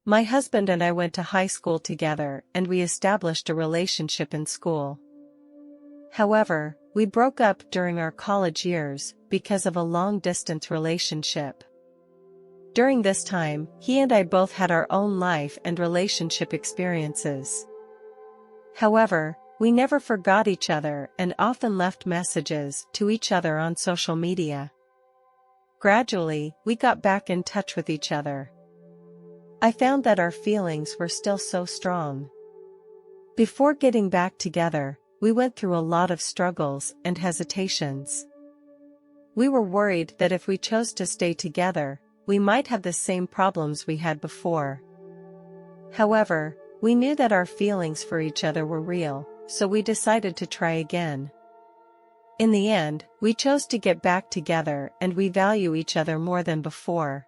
My husband and I went to high school together and we established a relationship in school. However, we broke up during our college years because of a long-distance relationship. During this time, he and I both had our own life and relationship experiences. However, we never forgot each other and often left messages to each other on social media. Gradually, we got back in touch with each other. I found that our feelings were still so strong. Before getting back together, we went through a lot of struggles and hesitations. We were worried that if we chose to stay together, we might have the same problems we had before. However, we knew that our feelings for each other were real, so we decided to try again. In the end, we chose to get back together and we value each other more than before.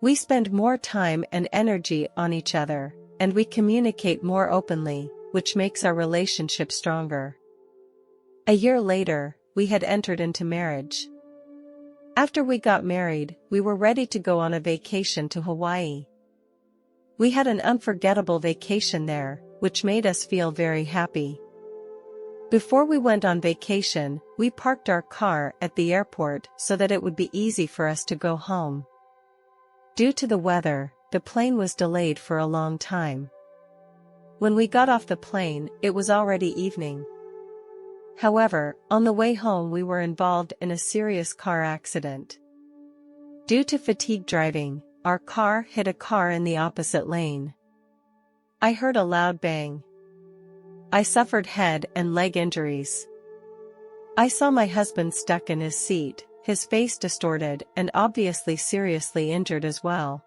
We spend more time and energy on each other, and we communicate more openly, which makes our relationship stronger. A year later, we had entered into marriage. After we got married, we were ready to go on a vacation to Hawaii. We had an unforgettable vacation there, which made us feel very happy. Before we went on vacation, we parked our car at the airport so that it would be easy for us to go home. Due to the weather, the plane was delayed for a long time. When we got off the plane, it was already evening. However, on the way home we were involved in a serious car accident. Due to fatigue driving, our car hit a car in the opposite lane. I heard a loud bang. I suffered head and leg injuries. I saw my husband stuck in his seat, his face distorted and obviously seriously injured as well.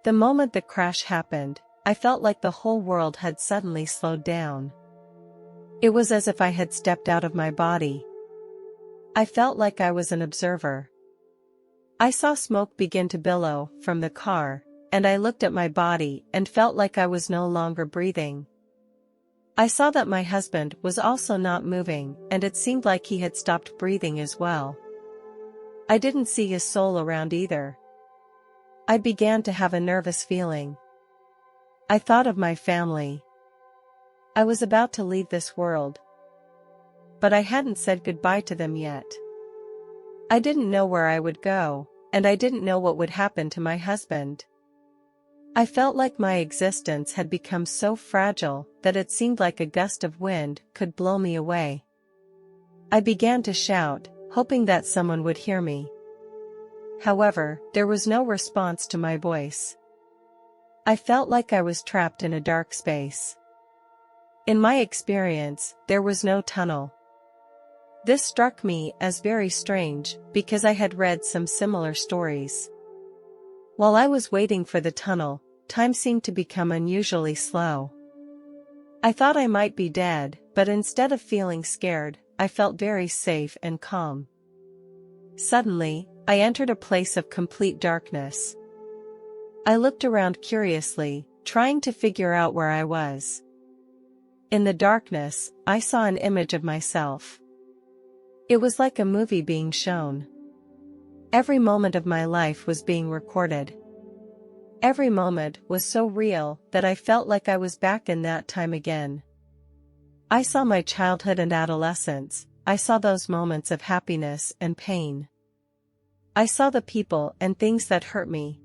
The moment the crash happened, I felt like the whole world had suddenly slowed down. It was as if I had stepped out of my body. I felt like I was an observer. I saw smoke begin to billow from the car, and I looked at my body and felt like I was no longer breathing. I saw that my husband was also not moving, and it seemed like he had stopped breathing as well. I didn't see his soul around either. I began to have a nervous feeling. I thought of my family. I was about to leave this world. But I hadn't said goodbye to them yet. I didn't know where I would go, and I didn't know what would happen to my husband. I felt like my existence had become so fragile that it seemed like a gust of wind could blow me away. I began to shout, hoping that someone would hear me. However, there was no response to my voice. I felt like I was trapped in a dark space. In my experience, there was no tunnel. This struck me as very strange because I had read some similar stories. While I was waiting for the tunnel, time seemed to become unusually slow. I thought I might be dead, but instead of feeling scared, I felt very safe and calm. Suddenly, I entered a place of complete darkness. I looked around curiously, trying to figure out where I was. In the darkness, I saw an image of myself. It was like a movie being shown. Every moment of my life was being recorded. Every moment was so real that I felt like I was back in that time again. I saw my childhood and adolescence. I saw those moments of happiness and pain. I saw the people and things that hurt me.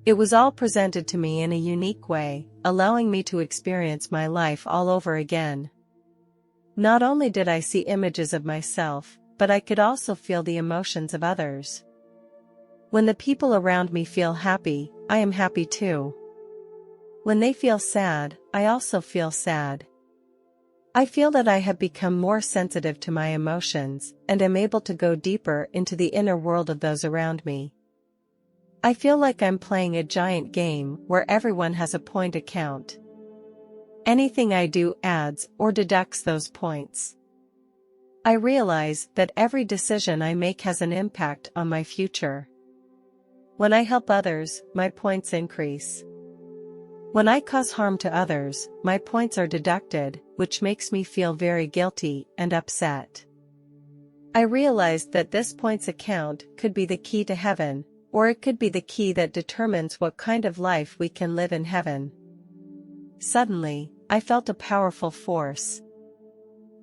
It was all presented to me in a unique way, allowing me to experience my life all over again. Not only did I see images of myself, but I could also feel the emotions of others. When the people around me feel happy, I am happy too. When they feel sad, I also feel sad. I feel that I have become more sensitive to my emotions and am able to go deeper into the inner world of those around me. I feel like I'm playing a giant game where everyone has a point account. Anything I do adds or deducts those points. I realize that every decision I make has an impact on my future. When I help others, my points increase. When I cause harm to others, my points are deducted, which makes me feel very guilty and upset. I realized that this points account could be the key to heaven, Or it could be the key that determines what kind of life we can live in heaven. Suddenly, I felt a powerful force.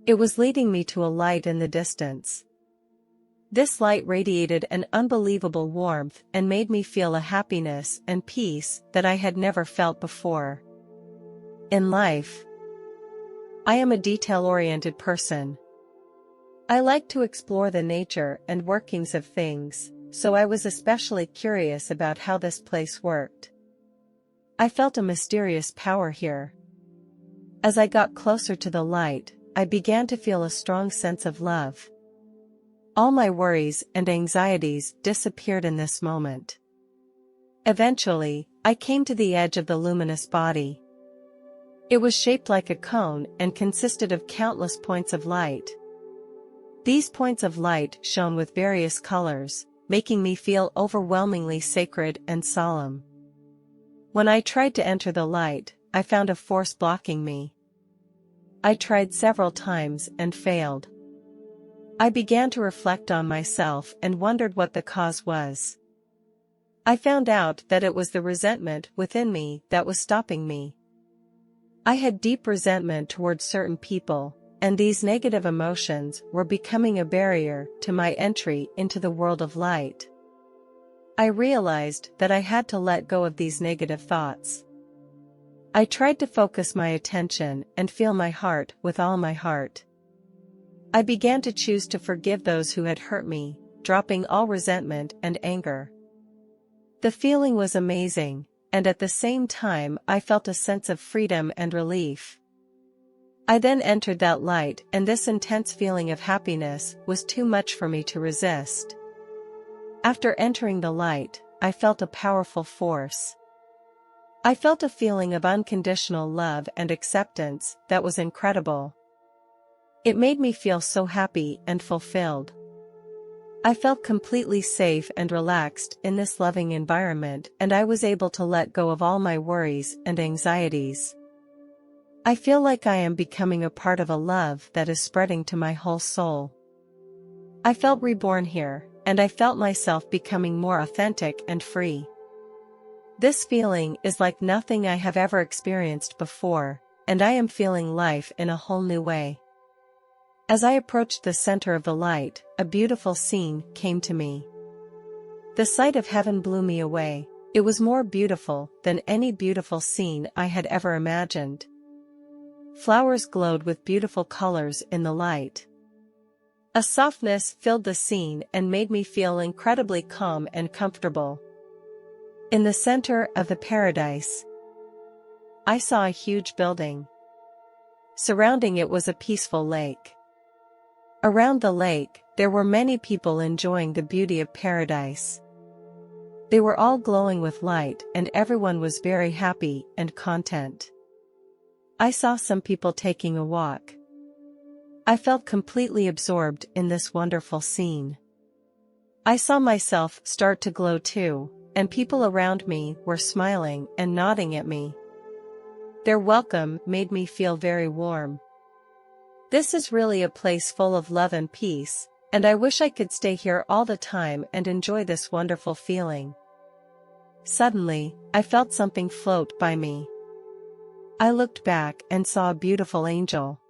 It was leading me to a light in the distance. This light radiated an unbelievable warmth and made me feel a happiness and peace that I had never felt before. In life, I am a detail-oriented person. I like to explore the nature and workings of things, so I was especially curious about how this place worked. I felt a mysterious power here. As I got closer to the light, I began to feel a strong sense of love. All my worries and anxieties disappeared in this moment. Eventually, I came to the edge of the luminous body. It was shaped like a cone and consisted of countless points of light. These points of light shone with various colors, making me feel overwhelmingly sacred and solemn. When I tried to enter the light, I found a force blocking me. I tried several times and failed. I began to reflect on myself and wondered what the cause was. I found out that it was the resentment within me that was stopping me. I had deep resentment towards certain people, and these negative emotions were becoming a barrier to my entry into the world of light. I realized that I had to let go of these negative thoughts. I tried to focus my attention and feel my heart with all my heart. I began to choose to forgive those who had hurt me, dropping all resentment and anger. The feeling was amazing, and at the same time I felt a sense of freedom and relief. I then entered that light, and this intense feeling of happiness was too much for me to resist. After entering the light, I felt a powerful force. I felt a feeling of unconditional love and acceptance that was incredible. It made me feel so happy and fulfilled. I felt completely safe and relaxed in this loving environment, and I was able to let go of all my worries and anxieties. I feel like I am becoming a part of a love that is spreading to my whole soul. I felt reborn here, and I felt myself becoming more authentic and free. This feeling is like nothing I have ever experienced before, and I am feeling life in a whole new way. As I approached the center of the light, a beautiful scene came to me. The sight of heaven blew me away. It was more beautiful than any beautiful scene I had ever imagined. Flowers glowed with beautiful colors in the light. A softness filled the scene and made me feel incredibly calm and comfortable. In the center of the paradise, I saw a huge building. Surrounding it was a peaceful lake. Around the lake, there were many people enjoying the beauty of paradise. They were all glowing with light, and everyone was very happy and content. I saw some people taking a walk. I felt completely absorbed in this wonderful scene. I saw myself start to glow too, and people around me were smiling and nodding at me. Their welcome made me feel very warm. This is really a place full of love and peace, and I wish I could stay here all the time and enjoy this wonderful feeling. Suddenly, I felt something float by me. I looked back and saw a beautiful angel.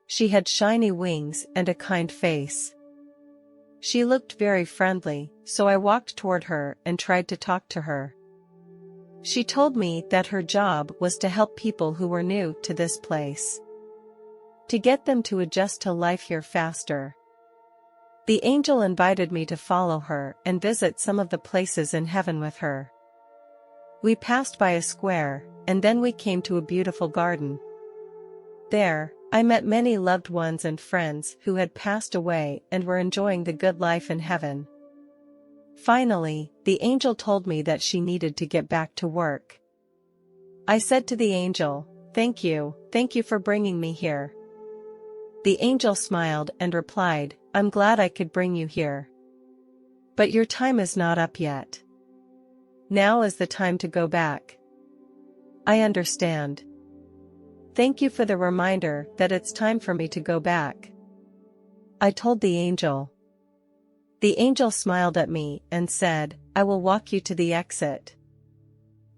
She had shiny wings and a kind face. She looked very friendly, so I walked toward her and tried to talk to her. She told me that her job was to help people who were new to this place, to get them to adjust to life here faster. The angel invited me to follow her and visit some of the places in heaven with her. We passed by a square, and then we came to a beautiful garden. There, I met many loved ones and friends who had passed away and were enjoying the good life in heaven. Finally, the angel told me that she needed to get back to work. I said to the angel, thank you for bringing me here." The angel smiled and replied, "I'm glad I could bring you here. But your time is not up yet. Now is the time to go back." "I understand. Thank you for the reminder that it's time for me to go back," I told the angel. The angel smiled at me and said, I will walk you to the exit."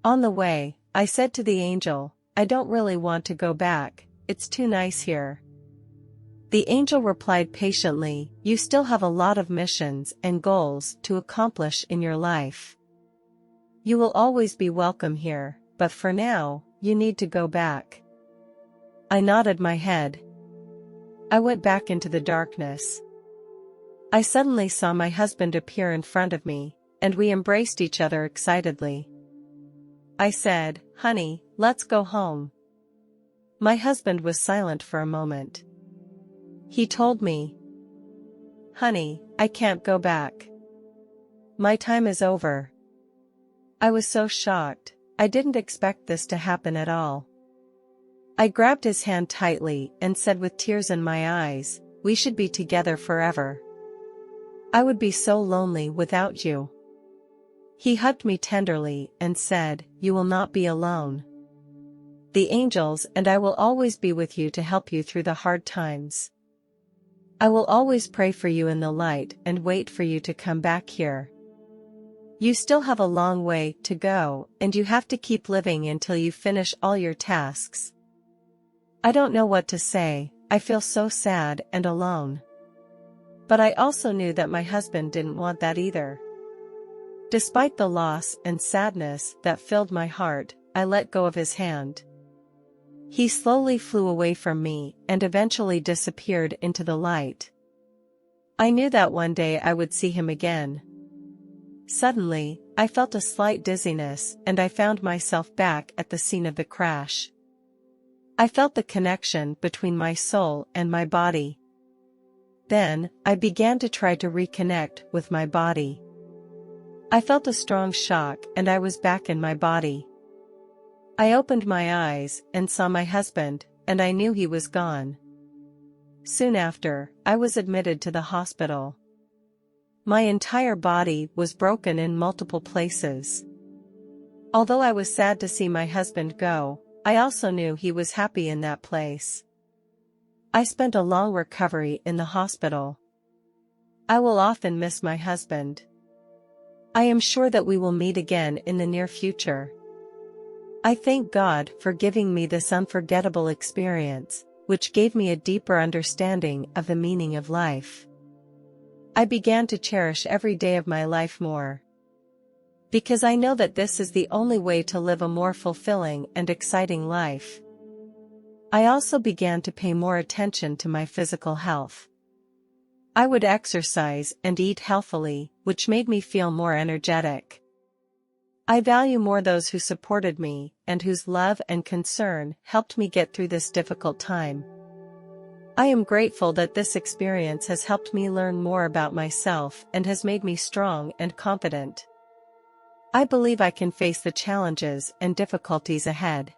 On the way, I said to the angel, "I don't really want to go back, it's too nice here." The angel replied patiently, "You still have a lot of missions and goals to accomplish in your life. You will always be welcome here, but for now, you need to go back." I nodded my head. I went back into the darkness. I suddenly saw my husband appear in front of me, and we embraced each other excitedly. I said, "Honey, let's go home." My husband was silent for a moment. He told me, "Honey, I can't go back. My time is over." I was so shocked, I didn't expect this to happen at all. I grabbed his hand tightly and said with tears in my eyes, "We should be together forever. I would be so lonely without you." He hugged me tenderly and said, "You will not be alone. The angels and I will always be with you to help you through the hard times. I will always pray for you in the light and wait for you to come back here. You still have a long way to go, and you have to keep living until you finish all your tasks." I don't know what to say, I feel so sad and alone. But I also knew that my husband didn't want that either. Despite the loss and sadness that filled my heart, I let go of his hand. He slowly flew away from me and eventually disappeared into the light. I knew that one day I would see him again. Suddenly, I felt a slight dizziness and I found myself back at the scene of the crash. I felt the connection between my soul and my body. Then, I began to try to reconnect with my body. I felt a strong shock and I was back in my body. I opened my eyes and saw my husband, and I knew he was gone. Soon after, I was admitted to the hospital. My entire body was broken in multiple places. Although I was sad to see my husband go, I also knew he was happy in that place. I spent a long recovery in the hospital. I will often miss my husband. I am sure that we will meet again in the near future. I thank God for giving me this unforgettable experience, which gave me a deeper understanding of the meaning of life. I began to cherish every day of my life more. Because I know that this is the only way to live a more fulfilling and exciting life. I also began to pay more attention to my physical health. I would exercise and eat healthily, which made me feel more energetic. I value more those who supported me, and whose love and concern helped me get through this difficult time. I am grateful that this experience has helped me learn more about myself and has made me strong and confident. I believe I can face the challenges and difficulties ahead.